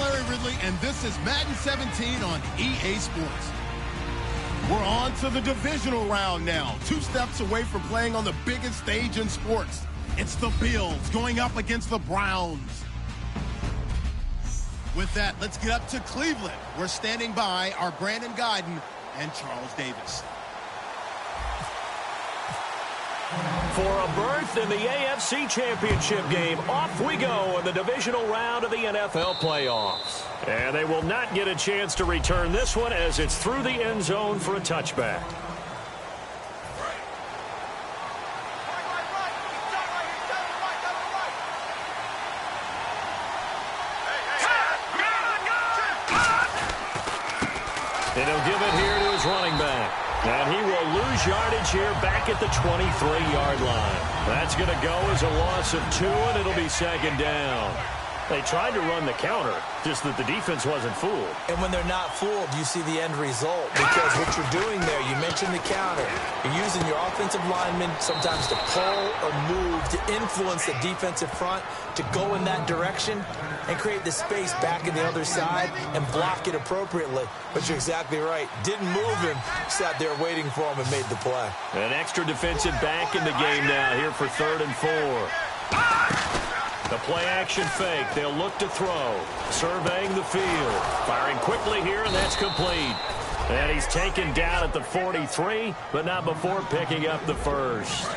Larry Ridley, and this is Madden 17 on EA Sports. We're on to the divisional round now. 2 steps away from playing on the biggest stage in sports. It's the Bills going up against the Browns. With that, let's get up to Cleveland. We're standing by our Brandon Gaudin and Charles Davis. For a berth in the AFC Championship game, off we go in the divisional round of the NFL playoffs. And they will not get a chance to return this one as it's through the end zone for a touchback. And he'll give it here to his running back. And he will lose yardage here back at the 23-yard line. That's going to go as a loss of 2, and it'll be second down. They tried to run the counter, just that the defense wasn't fooled. And when they're not fooled, you see the end result. Because what you're doing there, you mentioned the counter. You're using your offensive linemen sometimes to pull or move, to influence the defensive front, to go in that direction and create the space back in the other side and block it appropriately. But you're exactly right. Didn't move him. Sat there waiting for him and made the play. An extra defensive back in the game now here for 3rd and 4. The play-action fake. They'll look to throw. Surveying the field. Firing quickly here, and that's complete. And he's taken down at the 43, but not before picking up the first.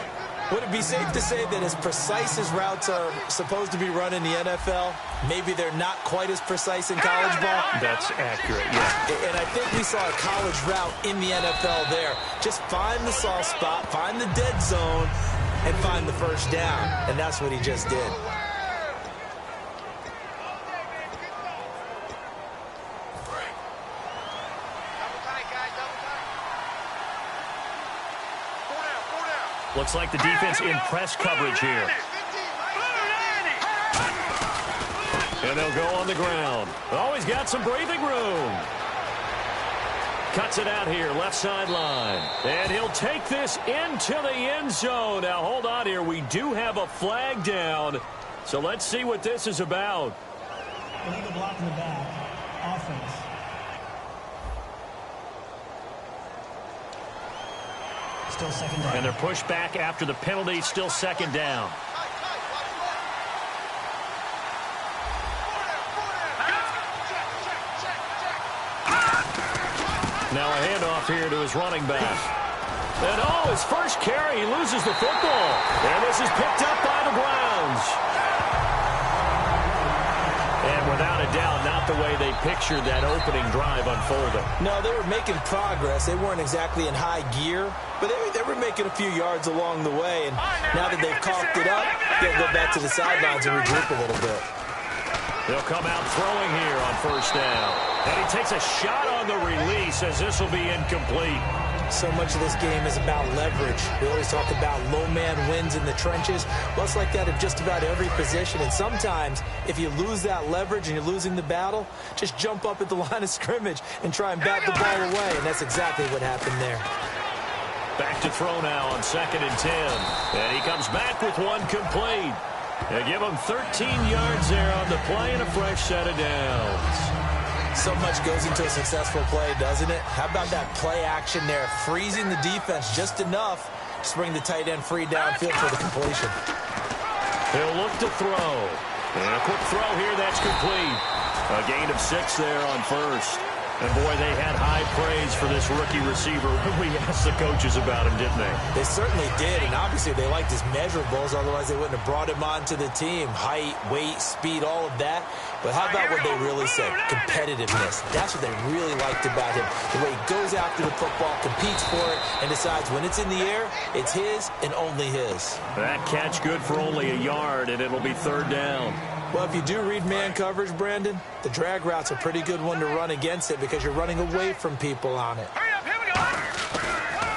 Would it be safe to say that as precise as routes are supposed to be run in the NFL, maybe they're not quite as precise in college ball? That's accurate, yeah. And I think we saw a college route in the NFL there. Just find the soft spot, find the dead zone, and find the first down. And that's what he just did. Looks like the defense in press coverage here. And they'll go on the ground. Oh, he's got some breathing room. Cuts it out here, left sideline. And he'll take this into the end zone. Now, hold on here. We do have a flag down. So let's see what this is about. Illegal block in the back. Offense. Still second down. And they're pushed back after the penalty. Still second down. Now a handoff here to his running back. And oh, his first carry, he loses the football. And this is picked up by the Browns. And without a doubt, not the way they pictured that opening drive unfolding. No, they were making progress. They weren't exactly in high gear, but they were making a few yards along the way. And now that they've coughed it up, they'll go back to the sidelines and regroup a little bit. They'll come out throwing here on first down. And he takes a shot on the release as this will be incomplete. So much of this game is about leverage. We always talk about low man wins in the trenches. Well, it's like that at just about every position. And sometimes, if you lose that leverage and you're losing the battle, just jump up at the line of scrimmage and try and bat the ball away. And that's exactly what happened there. Back to throw now on 2nd and 10. And he comes back with one complete. They give him 13 yards there on the play and a fresh set of downs. So much goes into a successful play, doesn't it? How about that play action there? Freezing the defense just enough to bring the tight end free downfield for the completion. He'll look to throw. And a quick throw here, that's complete. A gain of 6 there on first. And, boy, they had high praise for this rookie receiver when we asked the coaches about him, didn't they? They certainly did, and obviously they liked his measurables, otherwise they wouldn't have brought him onto the team. Height, weight, speed, all of that. But how about what they really said? Competitiveness. That's what they really liked about him. The way he goes after the football, competes for it, and decides when it's in the air, it's his and only his. That catch good for only a yard, and it'll be 3rd down. Well, if you do read man coverage, Brandon, the drag route's a pretty good one to run against it because you're running away from people on it. Hurry up, here we go.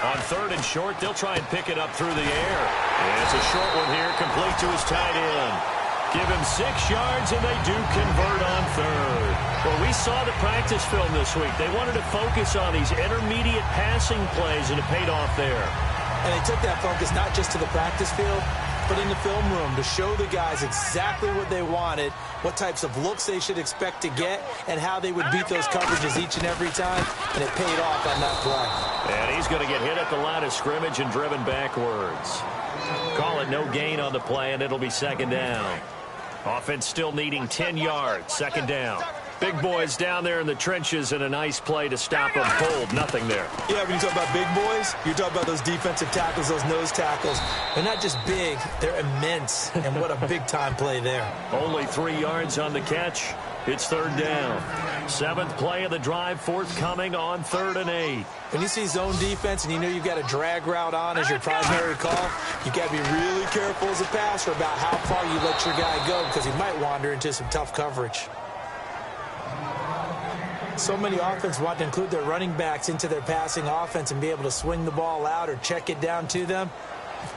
On 3rd and short, they'll try and pick it up through the air. And it's a short one here, complete to his tight end. Give him 6 yards, and they do convert on 3rd. Well, we saw the practice film this week. They wanted to focus on these intermediate passing plays, and it paid off there. And they took that focus not just to the practice field, drop it in the film room to show the guys exactly what they wanted, what types of looks they should expect to get, and how they would beat those coverages each and every time, and it paid off on that play. And he's going to get hit at the line of scrimmage and driven backwards. Call it no gain on the play, and it'll be second down. Offense still needing 10 yards, second down. Big boys down there in the trenches, and a nice play to stop them cold. Nothing there. Yeah, when you talk about big boys, you're talking about those defensive tackles, those nose tackles. They're not just big, they're immense, and what a big-time play there. Only 3 yards on the catch. It's third down. 7th play of the drive, forthcoming on 3rd and 8. When you see zone defense and you know you've got a drag route on as your primary call, you've got to be really careful as a passer about how far you let your guy go because he might wander into some tough coverage. So many offenses want to include their running backs into their passing offense and be able to swing the ball out or check it down to them.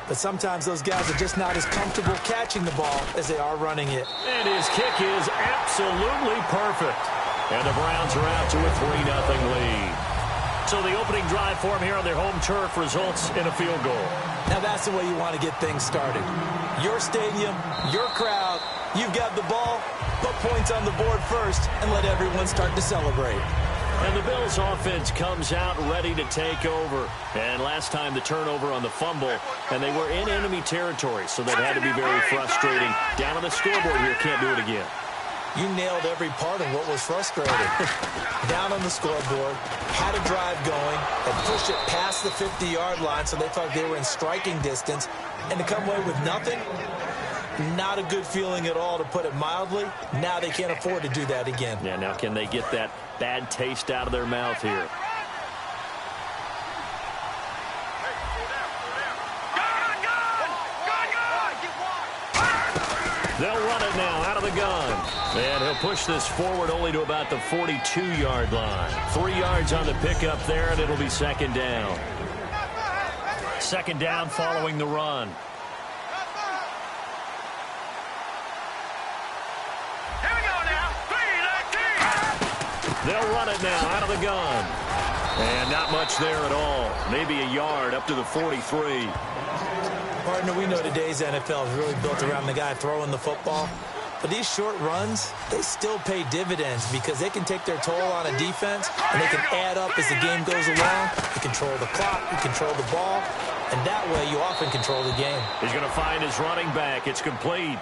But sometimes those guys are just not as comfortable catching the ball as they are running it. And his kick is absolutely perfect. And the Browns are out to a 3-0 lead. So the opening drive for them here on their home turf results in a field goal. Now that's the way you want to get things started. Your stadium, your crowd, you've got the ball, put points on the board first, and let everyone start to celebrate. And the Bills offense comes out ready to take over. And last time the turnover on the fumble, and they were in enemy territory, so that had to be very frustrating. Down on the scoreboard here, can't do it again. You nailed every part of what was frustrating. Down on the scoreboard, had a drive going, and pushed it past the 50-yard line so they thought they were in striking distance, and to come away with nothing, not a good feeling at all, to put it mildly. Now they can't afford to do that again. Yeah, now can they get that bad taste out of their mouth here? They'll run it now out of the gun. And he'll push this forward only to about the 42-yard line. 3 yards on the pickup there, and it'll be second down. Second down following the run. They'll run it now out of the gun. And not much there at all. Maybe a yard up to the 43. Partner, we know today's NFL is really built around the guy throwing the football. But these short runs, they still pay dividends because they can take their toll on a defense, and they can add up as the game goes along. You control the clock, you control the ball, and that way you often control the game. He's going to find his running back. It's complete.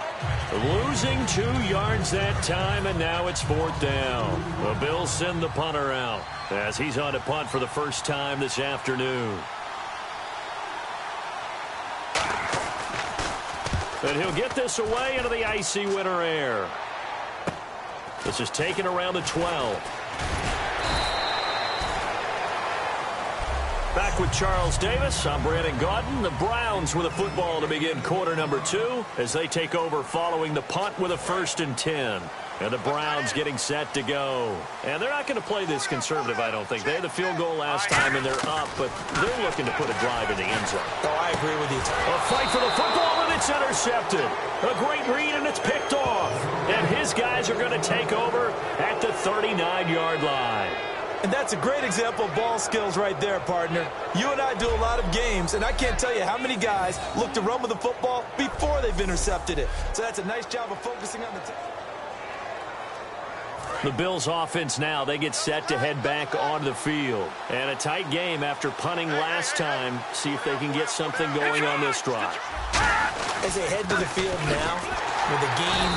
Losing 2 yards that time, and now it's fourth down. The Bills send the punter out as he's on to punt for the first time this afternoon. And he'll get this away into the icy winter air. This is taken around the 12. Back with Charles Davis, I'm Brandon Gaudin. The Browns with a football to begin quarter number 2 as they take over following the punt with a 1st and 10. And the Browns getting set to go. And they're not going to play this conservative, I don't think. They had the field goal last time, and they're up, but they're looking to put a drive in the end zone. Oh, I agree with you. A fight for the football, and it's intercepted. A great read, and it's picked off. And his guys are going to take over at the 39-yard line. And that's a great example of ball skills right there, partner. You and I do a lot of games, and I can't tell you how many guys look to run with the football before they've intercepted it. So that's a nice job of focusing on the The Bills offense now, they get set to head back onto the field. And a tight game after punting last time. See if they can get something going on this drive. As they head to the field now, with the game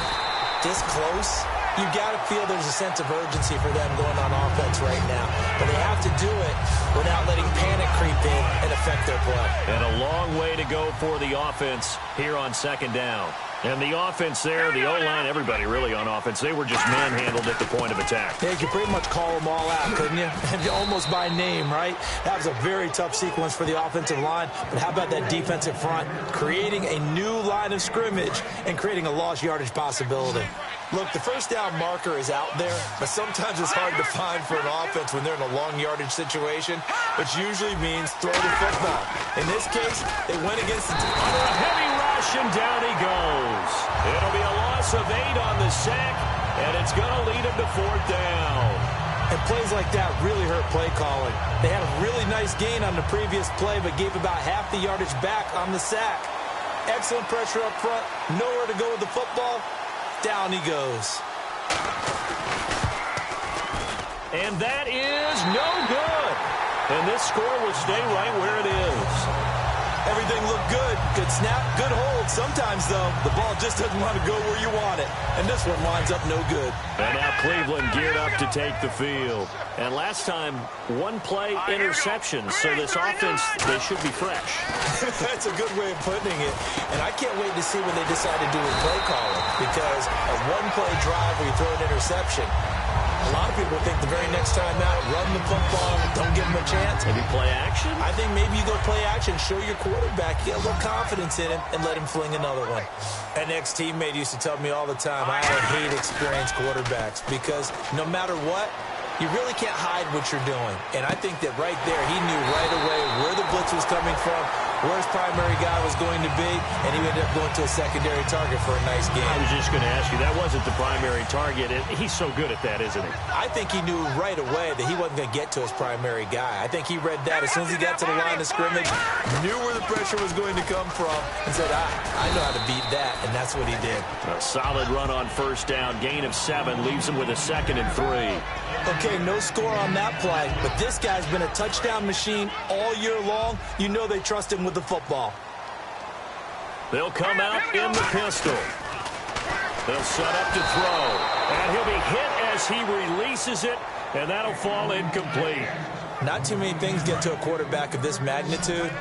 this close, you've got to feel there's a sense of urgency for them going on offense right now. But they have to do it without letting panic creep in and affect their play. And a long way to go for the offense here on second down. And the offense there, the O-line, everybody really on offense, they were just manhandled at the point of attack. Yeah, you could pretty much call them all out, couldn't you? Almost by name, right? That was a very tough sequence for the offensive line. But how about that defensive front? Creating a new line of scrimmage and creating a lost yardage possibility. Look, the first down marker is out there, but sometimes it's hard to find for an offense when they're in a long yardage situation, which usually means throw the football. In this case, they went against the under a heavy rush, and down he goes. It'll be a loss of 8 on the sack, and it's going to lead him to fourth down. And plays like that really hurt play calling. They had a really nice gain on the previous play, but gave about half the yardage back on the sack. Excellent pressure up front. Nowhere to go with the football. Down he goes. And that is no good. And this score will stay right where it is. Everything looked good. Good snap, good hold. Sometimes, though, the ball just doesn't want to go where you want it. And this one winds up no good. And now Cleveland geared up to take the field. And last time, one-play interception. So this offense, they should be fresh. That's a good way of putting it. And I can't wait to see what they decide to do with play calling. Because a one-play drive where you throw an interception, a lot of people think the very next time out, run the football, don't give him a chance. Maybe play action? I think maybe you go play action, show your quarterback, get a little confidence in him, and let him fling another one. An ex-teammate used to tell me all the time, I hate experienced quarterbacks because no matter what, you really can't hide what you're doing. And I think that right there, he knew right away where the blitz was coming from, where his primary guy was going to be, and he ended up going to a secondary target for a nice game. I was just going to ask you, that wasn't the primary target. He's so good at that, isn't he? I think he knew right away that he wasn't going to get to his primary guy. I think he read that as soon as he got to the line of scrimmage, knew where the pressure was going to come from, and said, I know how to beat that, and that's what he did. A solid run on first down, gain of 7, leaves him with a 2nd and 3. Okay, no score on that play, but this guy's been a touchdown machine all year long. You know they trust him with the football. They'll come out in the pistol. They'll set up to throw. And he'll be hit as he releases it, and that'll fall incomplete. Not too many things get to a quarterback of this magnitude,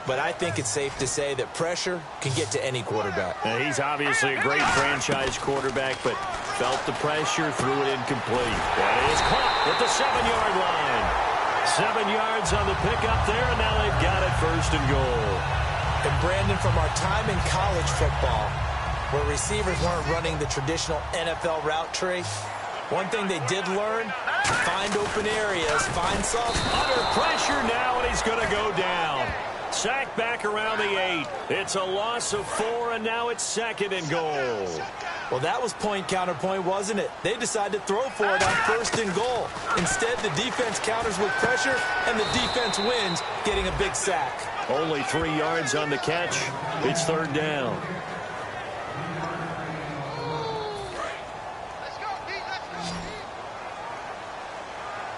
but I think it's safe to say that pressure can get to any quarterback. Now, he's obviously a great franchise quarterback, but felt the pressure, threw it incomplete. That is caught at the 7-yard line. 7 yards on the pickup there, and now they've got it 1st and goal. And Brandon, from our time in college football, where receivers weren't running the traditional NFL route tree, one thing they did learn, find open areas, find some. Under pressure now, and he's going to go down. Sacked back around the 8. It's a loss of 4, and now it's 2nd and goal. Well, that was point counterpoint, wasn't it? They decided to throw for it on 1st and goal. Instead, the defense counters with pressure, and the defense wins, getting a big sack. Only 3 yards on the catch. It's 3rd down.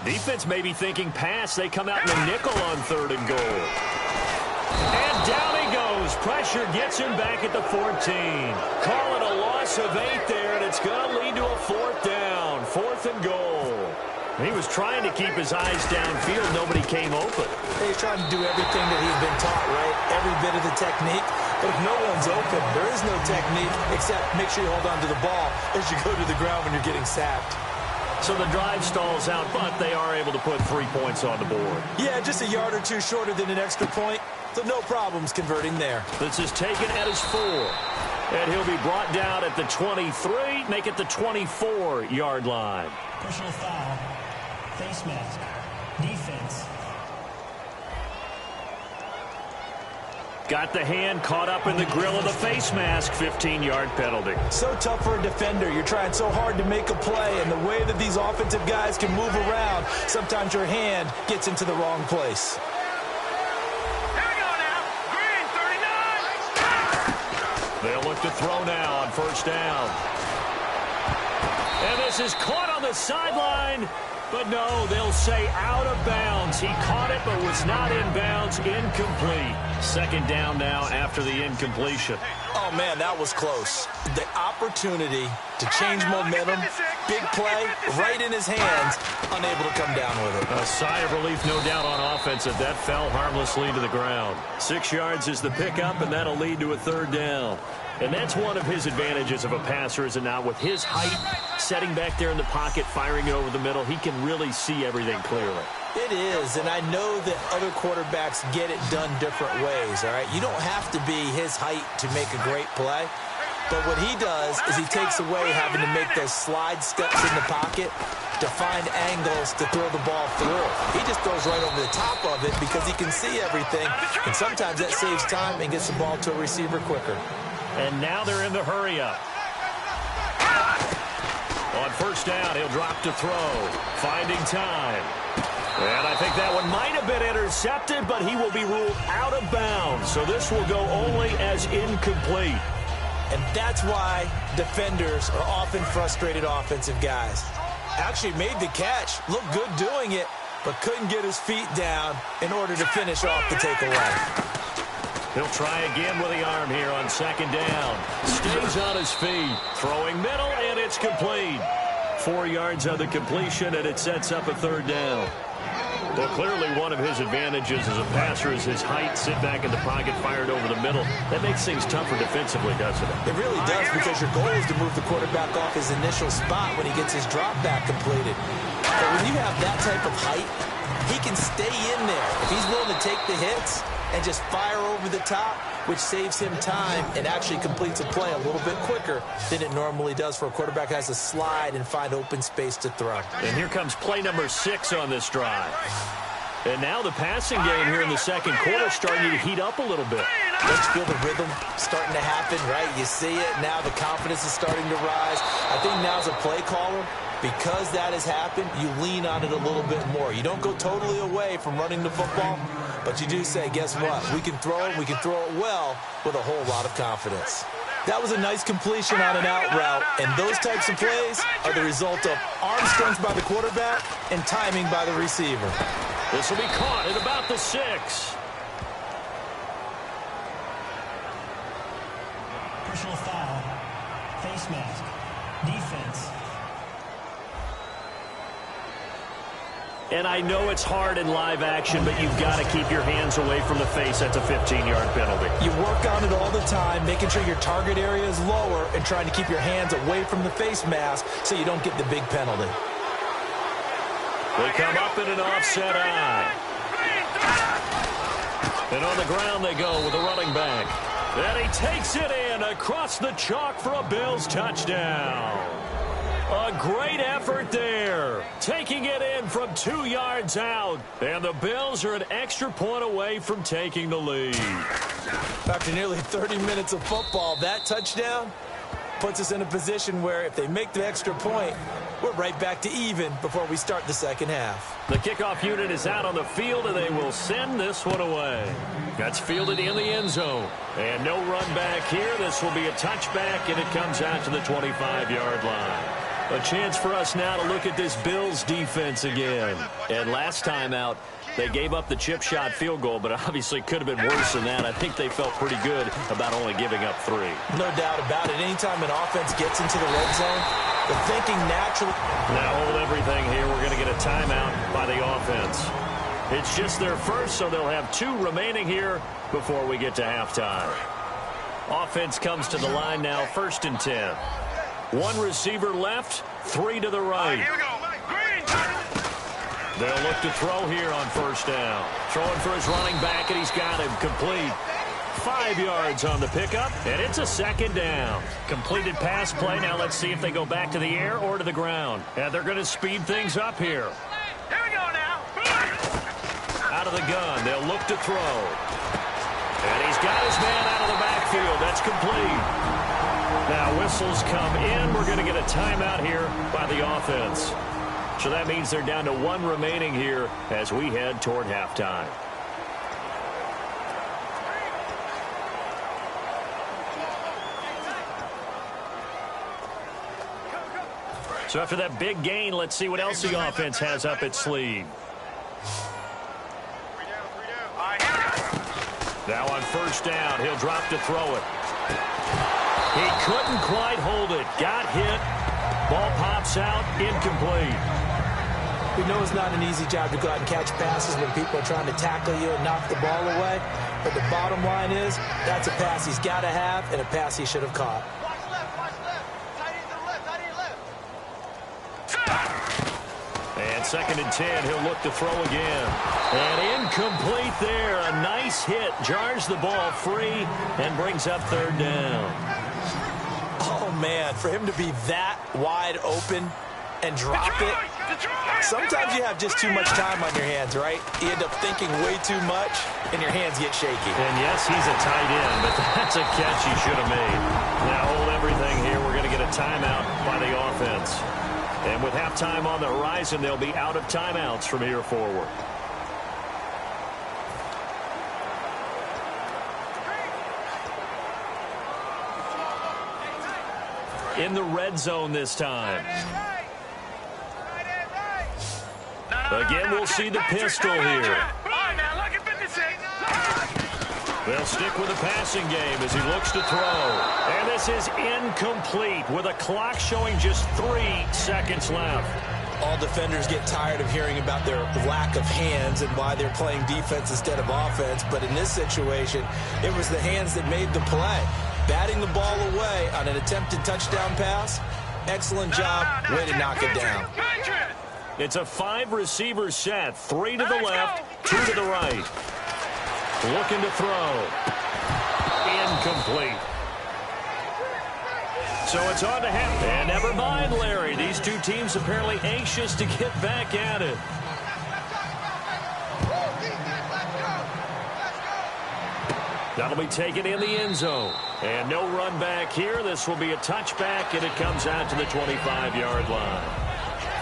Defense may be thinking pass. They come out in the nickel on 3rd and goal. And down he goes. Pressure gets him back at the 14. Call it a loss of 8 there, and it's going to lead to a 4th down. 4th and goal. He was trying to keep his eyes downfield. Nobody came open. He's trying to do everything that he's been taught, right? Every bit of the technique. But if no one's open, there is no technique except make sure you hold on to the ball as you go to the ground when you're getting sacked. So the drive stalls out, but they are able to put 3 points on the board. Yeah, just a yard or two shorter than an extra point, so no problems converting there. This is taken at his 4. And he'll be brought down at the 23, make it the 24-yard line. Personal foul, face mask, defense. Got the hand caught up in the grill of the face mask, 15-yard penalty. So tough for a defender. You're trying so hard to make a play, and the way that these offensive guys can move around, sometimes your hand gets into the wrong place. Here we go now. Green, 39. They'll look to throw now on 1st down. And this is caught on the sideline. But no, they'll say out of bounds. He caught it but was not in bounds. Incomplete. 2nd down now after the incompletion. Oh, man, that was close. The opportunity to change momentum, big play, right in his hands, unable to come down with it. A sigh of relief, no doubt, on offense that that fell harmlessly to the ground. 6 yards is the pickup, and that'll lead to a 3rd down. And that's one of his advantages of a passer, is it not? With his height, setting back there in the pocket, firing it over the middle, he can really see everything clearly. It is, and I know that other quarterbacks get it done different ways, all right? You don't have to be his height to make a great play. But what he does is he takes away having to make those slide steps in the pocket to find angles to throw the ball through. He just throws right over the top of it because he can see everything, and sometimes that saves time and gets the ball to a receiver quicker. And now they're in the hurry-up. On 1st down, he'll drop to throw. Finding time. And I think that one might have been been intercepted, but he will be ruled out of bounds. So this will go only as incomplete. And that's why defenders are often frustrated offensive guys. Actually made the catch, looked good doing it, but couldn't get his feet down in order to finish off the takeaway. He'll try again with the arm here on second down. Stays on his feet, throwing middle, and it's complete. 4 yards on the completion, and it sets up a third down. Well, clearly one of his advantages as a passer is his height. Sit back in the pocket, fired over the middle. That makes things tougher defensively, doesn't it? It really does, because your goal is to move the quarterback off his initial spot when he gets his drop back completed. But when you have that type of height, he can stay in there. If he's willing to take the hits and just fire over the top, which saves him time and actually completes a play a little bit quicker than it normally does for a quarterback who has to slide and find open space to throw. And here comes play number 6 on this drive. And now the passing game here in the second quarter starting to heat up a little bit. Let's feel the rhythm starting to happen, right? You see it. Now the confidence is starting to rise. I think now as a play caller, because that has happened, you lean on it a little bit more. You don't go totally away from running the football, but you do say, guess what? We can throw it. We can throw it well with a whole lot of confidence. That was a nice completion on an out route, and those types of plays are the result of arm strength by the quarterback and timing by the receiver. This will be caught at about the 6. Personal foul. Face mask. Defense. And I know it's hard in live action, but you've got to keep your hands away from the face. That's a 15-yard penalty. You work on it all the time, making sure your target area is lower and trying to keep your hands away from the face mask so you don't get the big penalty. They come up in an offset eye. And on the ground they go with the running back. And he takes it in across the chalk for a Bills touchdown. A great effort there. Taking it in from 2 yards out. And the Bills are an extra point away from taking the lead. After nearly 30 minutes of football, that touchdown puts us in a position where if they make the extra point, we're right back to even before we start the second half. The kickoff unit is out on the field, and they will send this one away. That's fielded in the end zone. And no run back here. This will be a touchback, and it comes out to the 25-yard line. A chance for us now to look at this Bills defense again. And last time out, they gave up the chip shot field goal, but obviously could have been worse than that. I think they felt pretty good about only giving up 3. No doubt about it. Anytime an offense gets into the red zone, the thinking naturally. Now hold everything here. We're going to get a timeout by the offense. It's just their first, so they'll have 2 remaining here before we get to halftime. Offense comes to the line now, 1st and 10. 1 receiver left, 3 to the right. Here we go. They'll look to throw here on 1st down. Throwing for his running back, and he's got him complete. 5 yards on the pickup, and it's a 2nd down. Completed pass play. Now let's see if they go back to the air or to the ground. And they're going to speed things up here. Here we go now. Out of the gun, they'll look to throw. And he's got his man out of the backfield. That's complete. Now whistles come in. We're going to get a timeout here by the offense. So that means they're down to 1 remaining here as we head toward halftime. So after that big gain, let's see what else the offense has up its sleeve. Now on 1st down, he'll drop to throw it. He couldn't quite hold it. Got hit. Ball pops out. Incomplete. We know it's not an easy job to go out and catch passes when people are trying to tackle you and knock the ball away. But the bottom line is, that's a pass he's got to have and a pass he should have caught. And 2nd and 10, he'll look to throw again. And incomplete there. A nice hit. Jars the ball free and brings up 3rd down. Oh, man, for him to be that wide open and drop it. Sometimes you have just too much time on your hands, right? You end up thinking way too much, and your hands get shaky. And, yes, he's a tight end, but that's a catch he should have made. Now hold everything here. We're going to get a timeout by the offense. And with halftime on the horizon, they'll be out of timeouts from here forward. in the red zone this time. Again, we'll see the pistol here. They'll stick with the passing game as he looks to throw. And this is incomplete with a clock showing just 3 seconds left. All defenders get tired of hearing about their lack of hands and why they're playing defense instead of offense. But in this situation, it was the hands that made the play. Batting the ball away on an attempted touchdown pass. Excellent job. Way to knock it down. It's a 5-receiver set. 3 to the left, 2 to the right. Looking to throw. Incomplete. So it's on to him. And never mind, Larry. These two teams apparently anxious to get back at it. That'll be taken in the end zone. And no run back here. This will be a touchback, and it comes out to the 25-yard line.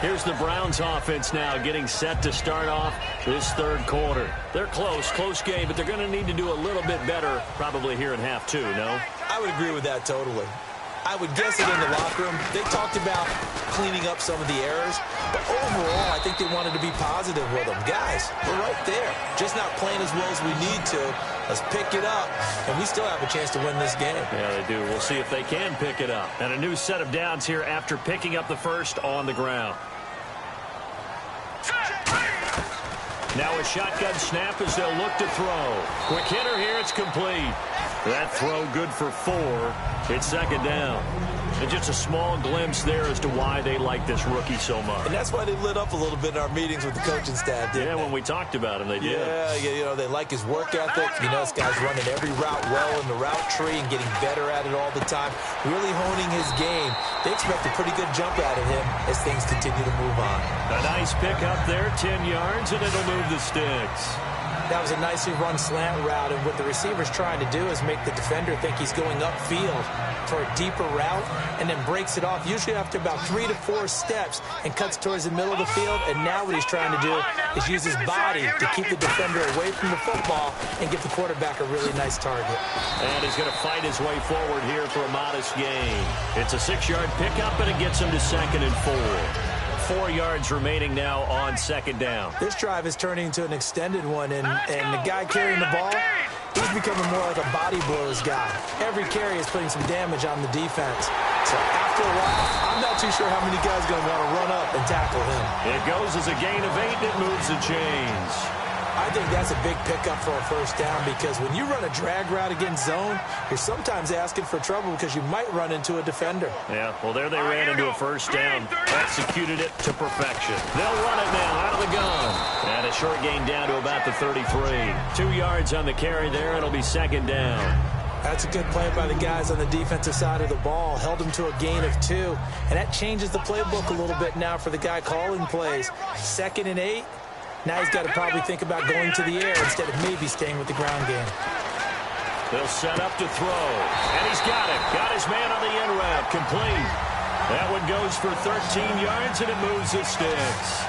Here's the Browns offense now getting set to start off this third quarter. They're close game, but they're going to need to do a little bit better probably here in half 2, no? I would agree with that totally. I would guess it in the locker room. They talked about cleaning up some of the errors, but overall, I think they wanted to be positive with them. Guys, we're right there. Just not playing as well as we need to. Let's pick it up, and we still have a chance to win this game. Yeah, they do. We'll see if they can pick it up. And a new set of downs here after picking up the first on the ground. Now a shotgun snap as they'll look to throw. Quick hitter here, it's complete. That throw good for 4. It's second down. And just a small glimpse there as to why they like this rookie so much. And that's why they lit up a little bit in our meetings with the coaching staff, didn't they? When we talked about him, they did. Yeah, you know, they like his work ethic. You know, this guy's running every route well in the route tree and getting better at it all the time, really honing his game. They expect a pretty good jump out of him as things continue to move on. A nice pick up there, 10 yards, and it'll move the sticks. That was a nicely run slant route, and what the receiver's trying to do is make the defender think he's going upfield for a deeper route and then breaks it off, usually after about 3 to 4 steps, and cuts towards the middle of the field. And now what he's trying to do is use his body to keep the defender away from the football and give the quarterback a really nice target. And he's going to fight his way forward here for a modest gain. It's a 6-yard pickup, and it gets him to 2nd and 4. 4 yards remaining now on second down. This drive is turning into an extended one, and the guy carrying the ball, he's becoming more like a body blows guy. Every carry is putting some damage on the defense. So after a while, I'm not too sure how many guys are going to want to run up and tackle him. It goes as a gain of 8, and it moves the chains. I think that's a big pickup for a first down, because when you run a drag route against zone, you're sometimes asking for trouble because you might run into a defender. Yeah, well, there they ran into a first down. Executed it to perfection. They'll run it now out of the gun. And a short gain down to about the 33. 2 yards on the carry there. It'll be second down. That's a good play by the guys on the defensive side of the ball. Held them to a gain of 2. And that changes the playbook a little bit now for the guy calling plays. 2nd and 8. Now he's got to probably think about going to the air instead of maybe staying with the ground game. They'll set up to throw. And he's got it. Got his man on the end route. Complete. That one goes for 13 yards, and it moves the sticks.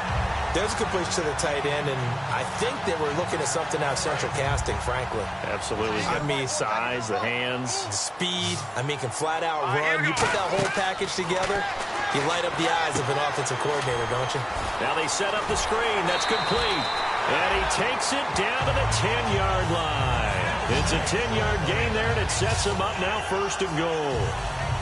There's a completion to the tight end, and I think they were looking at something out of Central Casting, frankly. Absolutely. I mean, size, the hands. The speed. I mean, can flat out run. You put that whole package together, you light up the eyes of an offensive coordinator, don't you? Now they set up the screen. That's complete. And he takes it down to the 10-yard line. It's a 10-yard gain there, and it sets him up now 1st and goal.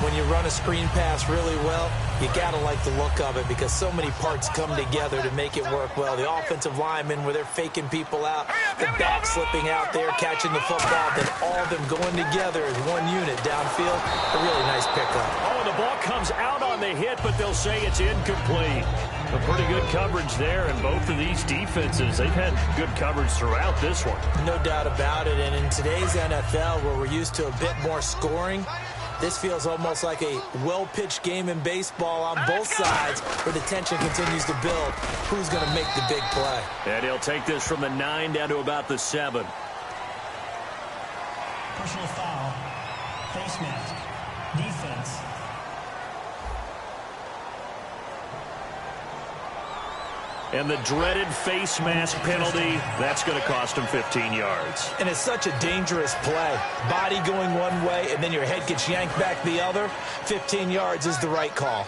When you run a screen pass really well, you got to like the look of it because so many parts come together to make it work well. The offensive linemen, where they're faking people out, the back slipping out there, catching the football, then all of them going together as one unit downfield. A really nice pickup. Oh, and the ball comes out on the hit, but they'll say it's incomplete. A pretty good coverage there, and both of these defenses, they've had good coverage throughout this one. No doubt about it, and in today's NFL, where we're used to a bit more scoring, this feels almost like a well-pitched game in baseball on both sides where the tension continues to build. Who's going to make the big play? And he'll take this from the 9 down to about the 7. Personal foul. Face mask. Defense. And the dreaded face mask penalty, that's going to cost him 15 yards. And it's such a dangerous play. Body going one way, and then your head gets yanked back the other. 15 yards is the right call.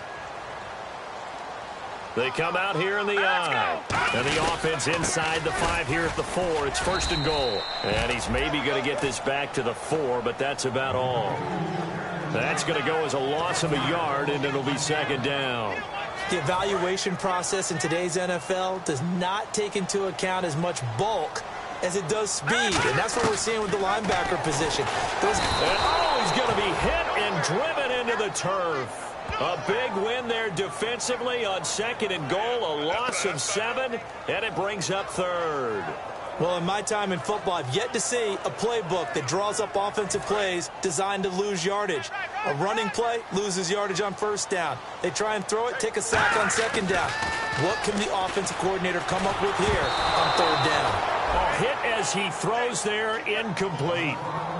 They come out here in the eye. And the offense inside the 5 here at the 4. It's 1st and goal. And he's maybe going to get this back to the 4, but that's about all. That's going to go as a loss of a yard, and it'll be 2nd down. The evaluation process in today's NFL does not take into account as much bulk as it does speed. And that's what we're seeing with the linebacker position. He's going to be hit and driven into the turf. A big win there defensively on 2nd and goal, a loss of 7, and it brings up 3rd. Well, in my time in football, I've yet to see a playbook that draws up offensive plays designed to lose yardage. A running play loses yardage on 1st down. They try and throw it, take a sack on 2nd down. What can the offensive coordinator come up with here on 3rd down? A hit as he throws there, incomplete.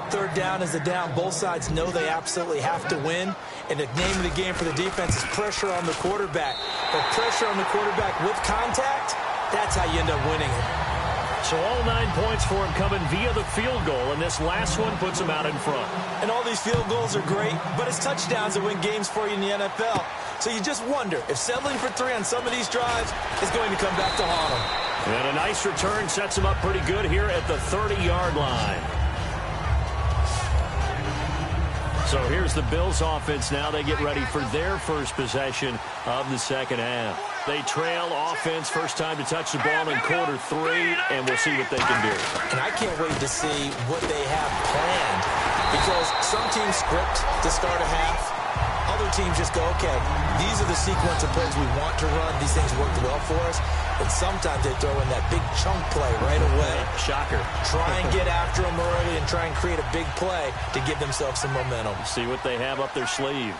3rd down is a down. Both sides know they absolutely have to win. And the name of the game for the defense is pressure on the quarterback. But pressure on the quarterback with contact, that's how you end up winning it. So all 9 points for him coming via the field goal, and this last one puts him out in front. And all these field goals are great, but it's touchdowns that win games for you in the NFL. So you just wonder if settling for 3 on some of these drives is going to come back to haunt him. And a nice return sets him up pretty good here at the 30-yard line. So here's the Bills offense now. They get ready for their first possession of the 2nd half. They trail offense, first time to touch the ball in quarter 3, and we'll see what they can do. And I can't wait to see what they have planned, because some teams script to start a half. Other teams just go, okay, these are the sequence of plays we want to run. These things worked well for us. And sometimes they throw in that big chunk play right away. Shocker. Try and get after them early and try and create a big play to give themselves some momentum. See what they have up their sleeve.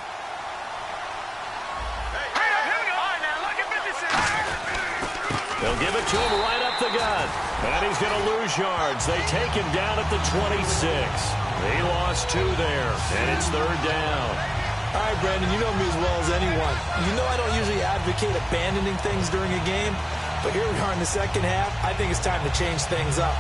They'll give it to him right up the gut. And he's going to lose yards. They take him down at the 26. They lost 2 there, and it's 3rd down. All right, Brandon, you know me as well as anyone. You know I don't usually advocate abandoning things during a game, but here we are in the 2nd half. I think it's time to change things up.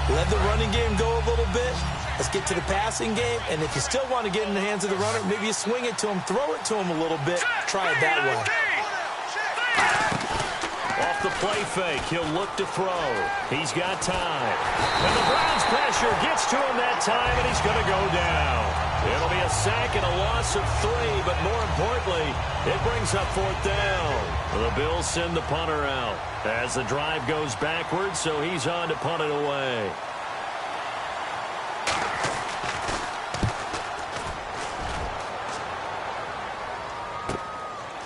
Let the running game go a little bit. Let's get to the passing game, and if you still want to get in the hands of the runner, maybe you swing it to him, throw it to him a little bit, try it that way. Off the play fake, he'll look to throw. He's got time. And the Browns pressure gets to him that time, and he's going to go down. It'll be a sack and a loss of 3, but more importantly, it brings up 4th down. The Bills send the punter out as the drive goes backwards, so he's on to punt it away.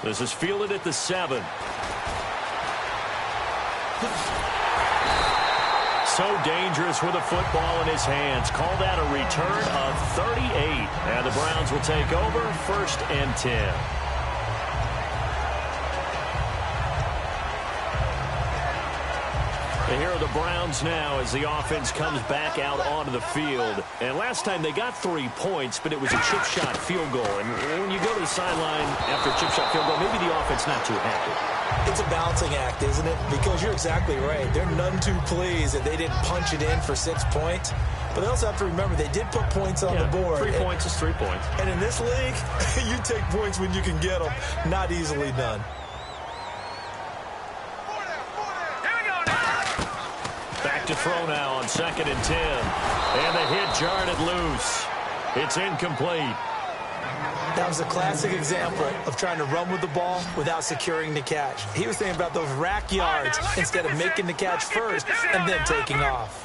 This is fielded at the 7. So dangerous with a football in his hands. Call that a return of 38. And the Browns will take over, 1st and 10. And here are the Browns now as the offense comes back out onto the field. And last time they got 3 points, but it was a chip shot field goal. And when you go to the sideline after a chip shot field goal, maybe the offense not too happy. It's a balancing act, isn't it? Because you're exactly right. They're none too pleased that they didn't punch it in for 6 points. But they also have to remember they did put points on the board. 3 points is 3 points. And in this league, you take points when you can get them. Not easily done. Back to throw now on 2nd and 10. And the hit jarred it loose. It's incomplete. That was a classic example of trying to run with the ball without securing the catch. He was thinking about those rack yards instead of making the catch first and then taking off.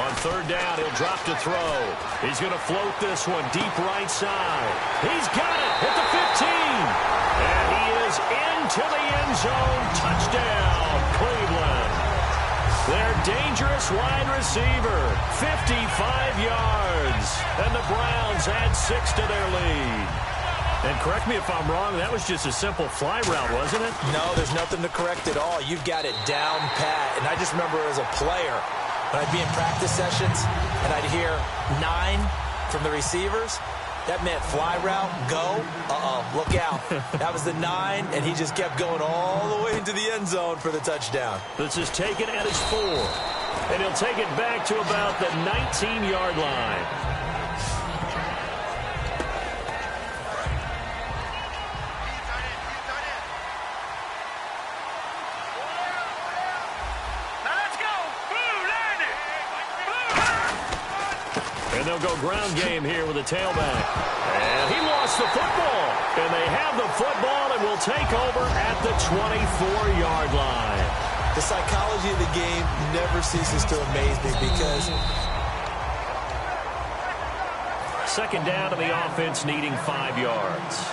On 3rd down, he'll drop to throw. He's going to float this one deep right side. He's got it at the 15. And he is into the end zone. Touchdown, Cleveland. Their dangerous wide receiver, 55 yards. And the Browns add 6 to their lead. And correct me if I'm wrong, that was just a simple fly route, wasn't it? No, there's nothing to correct at all. You've got it down pat. And I just remember as a player, when I'd be in practice sessions and I'd hear 9 from the receivers, That meant fly route, go, look out. That was the 9, and he just kept going all the way into the end zone for the touchdown. This is taken at his 4, and he'll take it back to about the 19-yard line. And they'll go ground game here with a tailback. And he lost the football. And they have the football and will take over at the 24-yard line. The psychology of the game never ceases to amaze me because... Second down to the offense needing 5 yards.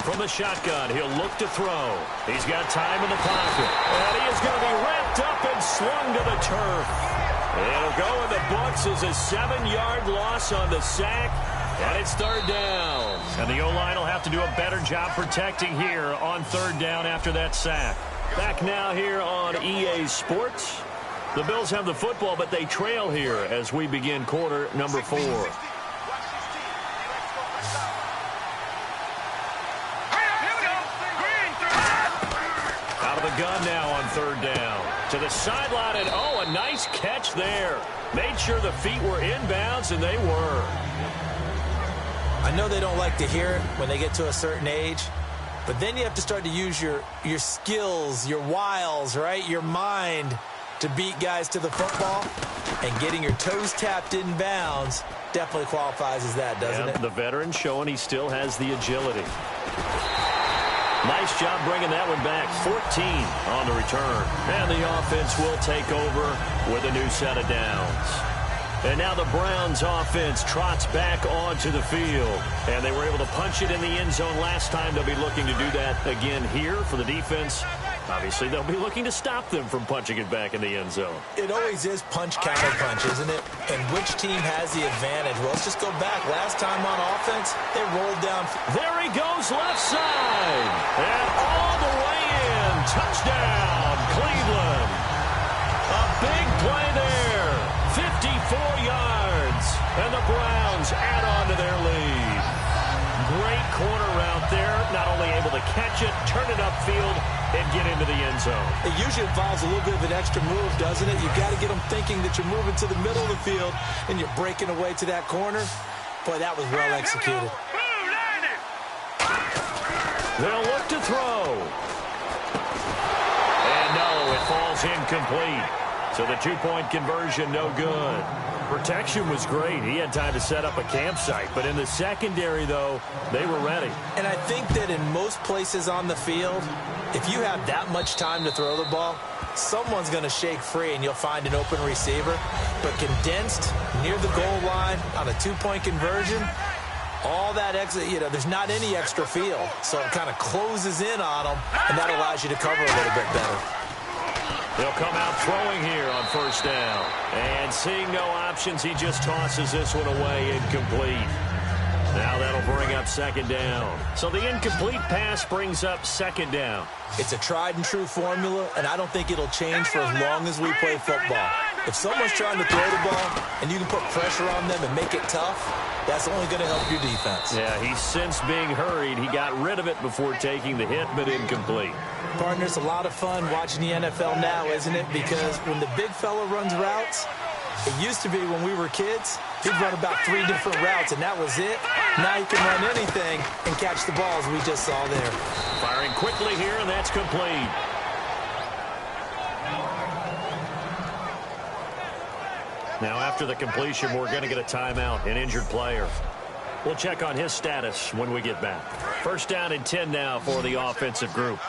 From the shotgun, he'll look to throw. He's got time in the pocket. And he is going to be wrapped up and slung to the turf. It'll go in the books as a 7-yard loss on the sack. And it's third down. And the O-line will have to do a better job protecting here on third down after that sack. Back now here on EA Sports. The Bills have the football, but they trail here as we begin quarter number 4. Gun now on third down. To the sideline, and a nice catch there. Made sure the feet were inbounds, and they were. I know they don't like to hear it when they get to a certain age, but then you have to start to use your skills, your wiles, right? Your mind to beat guys to the football, and getting your toes tapped in bounds definitely qualifies as that, doesn't it? The veteran showing he still has the agility. Nice job bringing that one back. 14 on the return. And the offense will take over with a new set of downs. And now the Browns offense trots back onto the field. And they were able to punch it in the end zone last time. They'll be looking to do that again here for the defense. Obviously, they'll be looking to stop them from punching it back in the end zone. It always is punch, counter punch, isn't it? And which team has the advantage? Well, let's just go back. Last time on offense, they rolled down. There he goes, left side. And all the way in. Touchdown, Cleveland. A big play there. 54 yards. And the Browns add on to their lead. Great corner route there. Not only able to catch it, turn it upfield, and get into the end zone. It usually involves a little bit of an extra move, doesn't it? You've got to get them thinking that you're moving to the middle of the field and you're breaking away to that corner. Boy, that was well executed. They'll look to throw. And no, it falls incomplete. So the 2-point conversion, no good. Protection was great. He had time to set up a campsite. But in the secondary, though, they were ready. And I think that in most places on the field, if you have that much time to throw the ball, someone's going to shake free and you'll find an open receiver. But condensed near the goal line on a 2-point conversion, all that exit, there's not any extra field. So it kind of closes in on them, and that allows you to cover a little bit better. They'll come out throwing here on first down. And seeing no options, he just tosses this one away, incomplete. Now that'll bring up second down. So the incomplete pass brings up second down. It's a tried-and-true formula, and I don't think it'll change for as long as we play football. If someone's trying to throw the ball and you can put pressure on them and make it tough, that's only going to help your defense. Yeah, he's since being hurried. He got rid of it before taking the hit, but incomplete. Partner, it's a lot of fun watching the NFL now, isn't it? Because when the big fella runs routes, it used to be when we were kids, he'd run about 3 different routes, and that was it. Now you can run anything and catch the balls we just saw there. Firing quickly here, and that's complete. Now, after the completion, we're going to get a timeout, an injured player. We'll check on his status when we get back. First down and 10 now for the offensive group.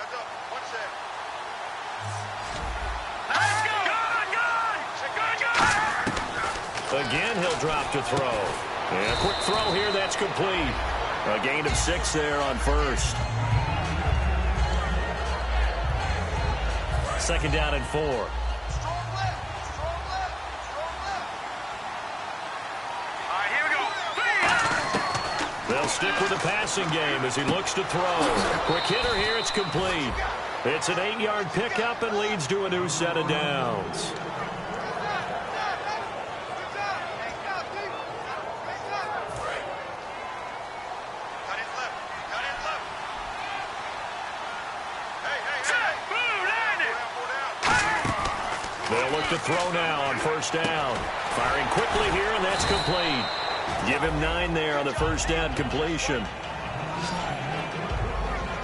Again, he'll drop to throw. And a quick throw here, that's complete. A gain of 6 there on first. Second down and 4. They'll stick with the passing game as he looks to throw. Quick hitter here, it's complete. It's an 8-yard pickup and leads to a new set of downs. They'll look to throw now on first down. Firing quickly here, and that's complete. Give him 9 there on the first down completion.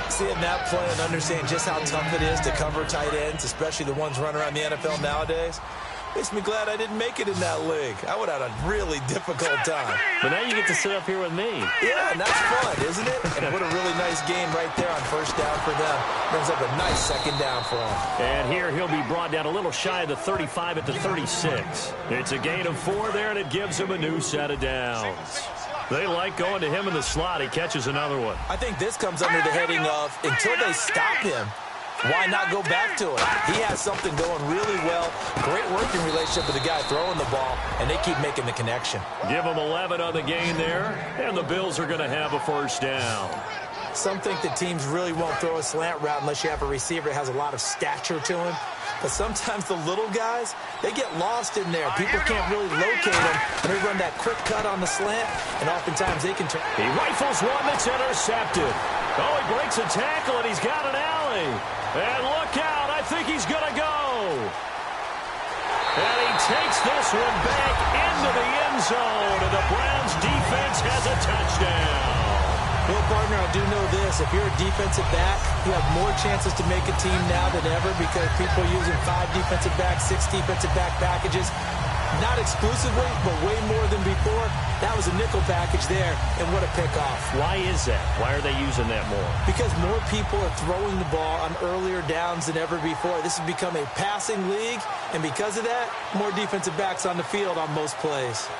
Seeing that play and understand just how tough it is to cover tight ends, especially the ones running around the NFL nowadays, makes me glad I didn't make it in that league. I would have had a really difficult time. But now you get to sit up here with me. Yeah, and that's fun, isn't it? And what a really nice game right there on first down for them. Brings up a nice second down for him. And here he'll be brought down a little shy of the 35 at the 36. It's a gain of 4 there, and it gives him a new set of downs. They like going to him in the slot. He catches another one. I think this comes under the heading of, until they stop him, why not go back to it? He has something going really well. Great working relationship with the guy throwing the ball, and they keep making the connection. Give him 11 on the gain there, and the Bills are going to have a first down. Some think that teams really won't throw a slant route unless you have a receiver that has a lot of stature to him. But sometimes the little guys, they get lost in there. People can't really locate them, and they run that quick cut on the slant, and oftentimes they can turn. He rifles one that's intercepted. Oh, he breaks a tackle, and he's got an alley. And look out, I think he's going to go. And he takes this one back into the end zone, and the Browns defense has a touchdown. Well, partner, I do know this. If you're a defensive back, you have more chances to make a team now than ever because people are using 5 defensive backs, 6 defensive back packages. Not exclusively, but way more than before. That was a nickel package there, and what a pickoff. Why is that? Why are they using that more? Because more people are throwing the ball on earlier downs than ever before. This has become a passing league, and because of that, more defensive backs on the field on most plays.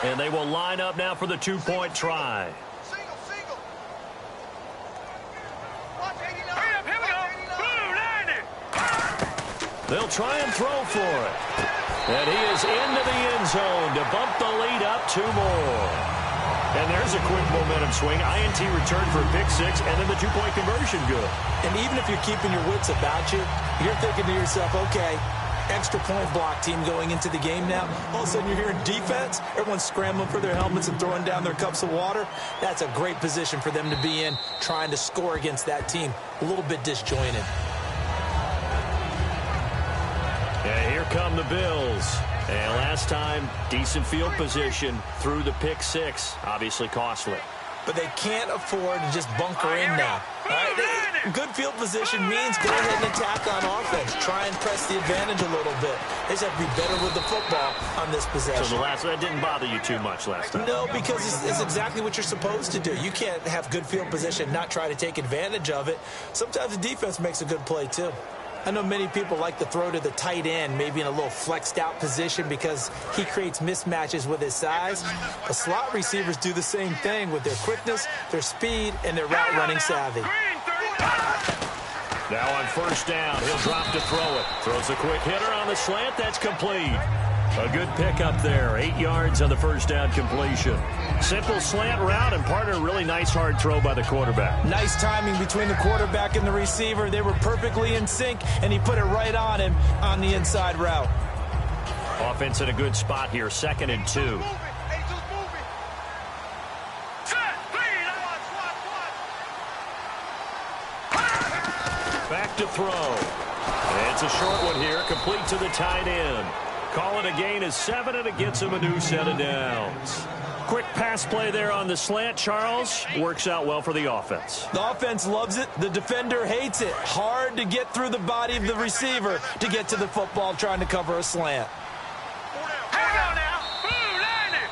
And they will line up now for the 2-point try. Single. Watch 89. Here we go. Boom, 90. They'll try and throw for it. And he is into the end zone to bump the lead up 2 more. And there's a quick momentum swing. INT return for a pick 6, and then the 2-point conversion good. And even if you're keeping your wits about you, you're thinking to yourself, okay, extra point block team going into the game now. All of a sudden you're hearing defense. Everyone's scrambling for their helmets and throwing down their cups of water. That's a great position for them to be in, trying to score against that team. A little bit disjointed. And here come the Bills. And last time, decent field position through the pick 6. Obviously costly. But they can't afford to just bunker in now. All right? Good field position means go ahead and attack on offense. Try and press the advantage a little bit. They just have to be better with the football on this possession. So that didn't bother you too much last time? No, because it's exactly what you're supposed to do. You can't have good field position and not try to take advantage of it. Sometimes the defense makes a good play, too. I know many people like to throw to the tight end, maybe in a little flexed out position because he creates mismatches with his size. But slot receivers do the same thing with their quickness, their speed, and their route running savvy. Now on first down, he'll drop to throw it. Throws a quick hitter on the slant. That's complete. A good pickup there. 8 yards on the first down completion. Simple slant route and part of a really nice hard throw by the quarterback. Nice timing between the quarterback and the receiver. They were perfectly in sync, and he put it right on him on the inside route. Offense in a good spot here. 2nd and 2. Back to throw. And it's a short one here, complete to the tight end. Call it a gain of 7, and it gets him a new set of downs. Quick pass play there on the slant, Charles. Works out well for the offense. The offense loves it. The defender hates it. Hard to get through the body of the receiver to get to the football trying to cover a slant.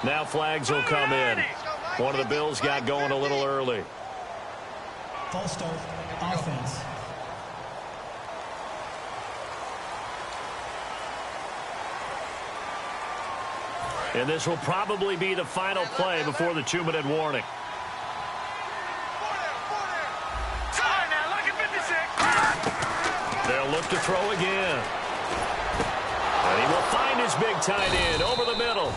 Now flags will come in. One of the Bills got going a little early. False start, offense. And this will probably be the final play before the 2-minute warning. Now, look at 56. look to throw again. And he will find his big tight end over the middle.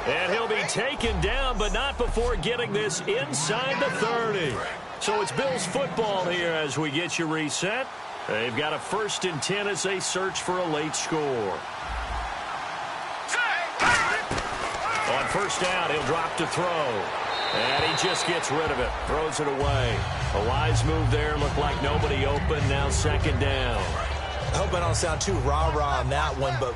And he'll be taken down, but not before getting this inside the 30. So it's Bills football here as we get you reset. They've got a 1st and 10 as they search for a late score. On 1st down, he'll drop to throw. And he just gets rid of it, throws it away. A wise move there, looked like nobody open, now 2nd down. I hope I don't sound too rah-rah on that one, but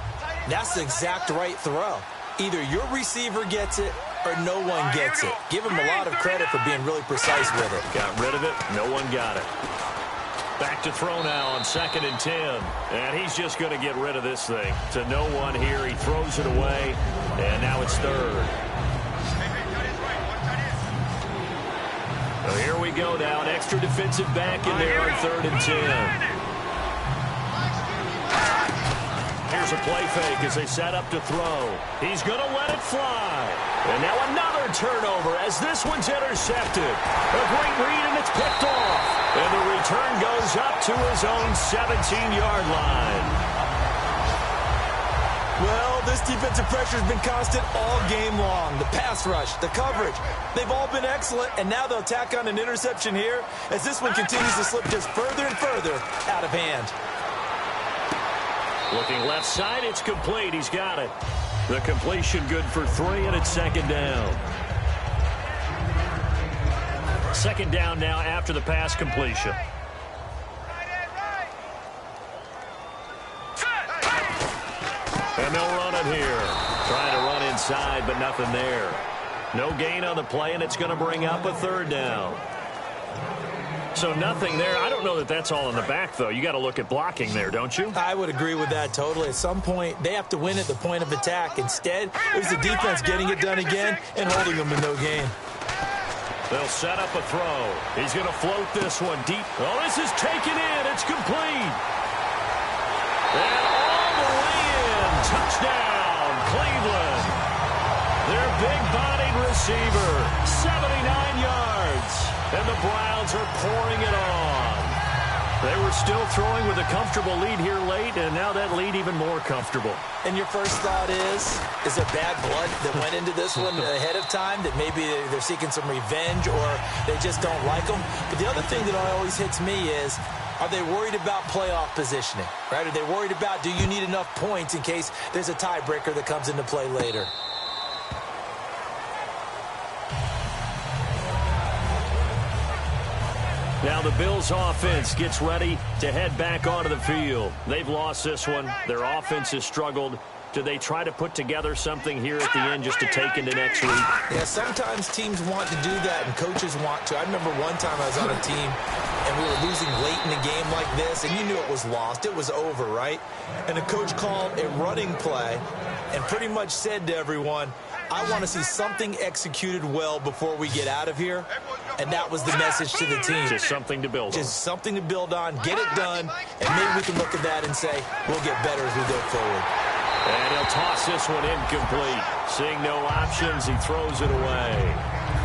that's the exact right throw. Either your receiver gets it or no one gets it. Give him a lot of credit for being really precise with it. Got rid of it, no one got it. Back to throw now on 2nd and 10. And he's just going to get rid of this thing. To no one here, he throws it away, and now it's 3rd. So here we go now, an extra defensive back in there on 3rd and 10. Here's a play fake as they set up to throw. He's going to let it fly. And now another turnover as this one's intercepted. A great read, and it's picked off. And the return goes up to his own 17-yard line. Well, this defensive pressure has been constant all game long. The pass rush, the coverage, they've all been excellent, and now they'll tack on an interception here as this one continues to slip just further and further out of hand. Looking left side, it's complete. He's got it. The completion good for 3, and it's 2nd down. 2nd down now after the pass completion. And they'll run it here. Trying to run inside, but nothing there. No gain on the play, and it's going to bring up a 3rd down. So nothing there. I don't know that that's all in the back, though. You got to look at blocking there, don't you? I would agree with that totally. At some point, they have to win at the point of attack. Instead, it was the defense getting it done again and holding them to no gain. They'll set up a throw. He's going to float this one deep. Oh, this is taken in. It's complete. And all the way in. Touchdown, Cleveland. Their big-bodied receiver, 79 yards. And the Browns are pouring it on. They were still throwing with a comfortable lead here late, and now that lead even more comfortable. And your first thought is there bad blood that went into this one ahead of time, that maybe they're seeking some revenge or they just don't like them? But the other thing that always hits me is, are they worried about playoff positioning? Right? Are they worried about, do you need enough points in case there's a tiebreaker that comes into play later? Now the Bills offense gets ready to head back onto the field. They've lost this one. Their offense has struggled. Do they try to put together something here at the end just to take into next week? Yeah, sometimes teams want to do that and coaches want to. I remember one time I was on a team and we were losing late in a game like this, and you knew it was lost. It was over, right? And the coach called a running play and pretty much said to everyone, I want to see something executed well before we get out of here. And that was the message to the team. Just something to build on. Just something to build on, get it done, and maybe we can look at that and say, we'll get better as we go forward. And he'll toss this one incomplete. Seeing no options, he throws it away.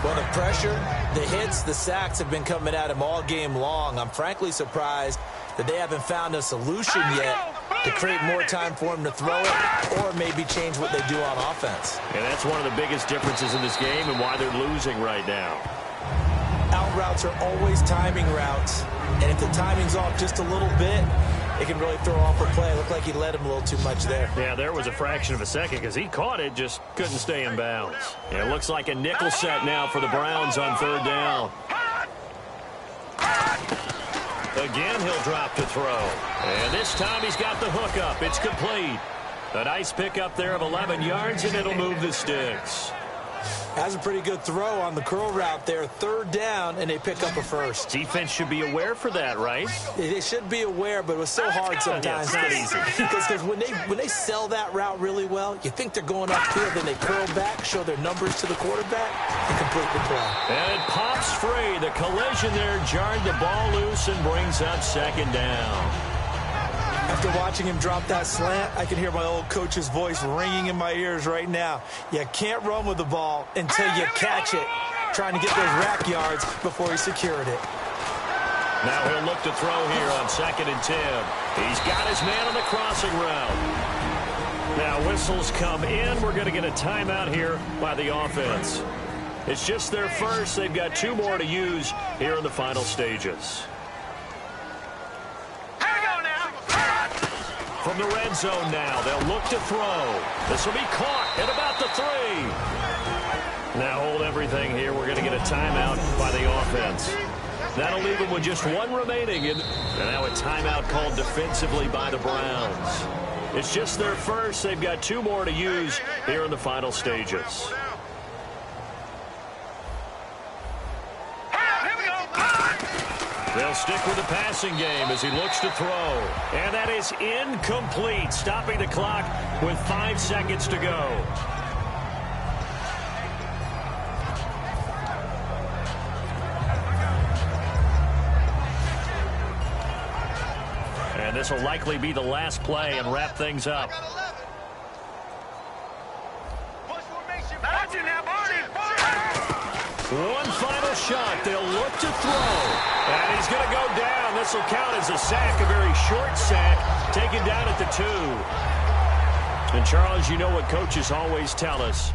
Well, the pressure, the hits, the sacks have been coming at him all game long. I'm frankly surprised that they haven't found a solution yet to create more time for him to throw it or maybe change what they do on offense. And that's one of the biggest differences in this game and why they're losing right now. Out routes are always timing routes, and if the timing's off just a little bit, it can really throw off a play. It looked like he led him a little too much there. Yeah, there was a fraction of a second because he caught it, just couldn't stay in bounds. Yeah, it looks like a nickel set now for the Browns on 3rd down. Again, he'll drop to throw. And this time he's got the hook up. It's complete. A nice pickup there of 11 yards, and it'll move the sticks. That's a pretty good throw on the curl route there. 3rd down, and they pick up a first. Defense should be aware for that, right? They should be aware, but it was so hard sometimes. Yeah, it's not easy. Because when they sell that route really well, you think they're going upfield, then they curl back, show their numbers to the quarterback, and complete the play. And it pops free. The collision there jarred the ball loose and brings up 2nd down. After watching him drop that slant, I can hear my old coach's voice ringing in my ears right now. You can't run with the ball until you catch it. Trying to get those rack yards before he secured it. Now he'll look to throw here on 2nd and 10. He's got his man on the crossing route. Now whistles come in. We're going to get a timeout here by the offense. It's just their first. They've got 2 more to use here in the final stages. From the red zone now, they'll look to throw. This will be caught at about the 3. Now hold everything here. We're going to get a timeout by the offense. That'll leave them with just 1 remaining. And now a timeout called defensively by the Browns. It's just their first. They've got 2 more to use here in the final stages. They'll stick with the passing game as he looks to throw. And that is incomplete, stopping the clock with 5 seconds to go. And this will likely be the last play and wrap things up. One final shot. They'll look to throw. And he's going to go down. This will count as a sack, a very short sack, taken down at the 2. And, Charles, you know what coaches always tell us.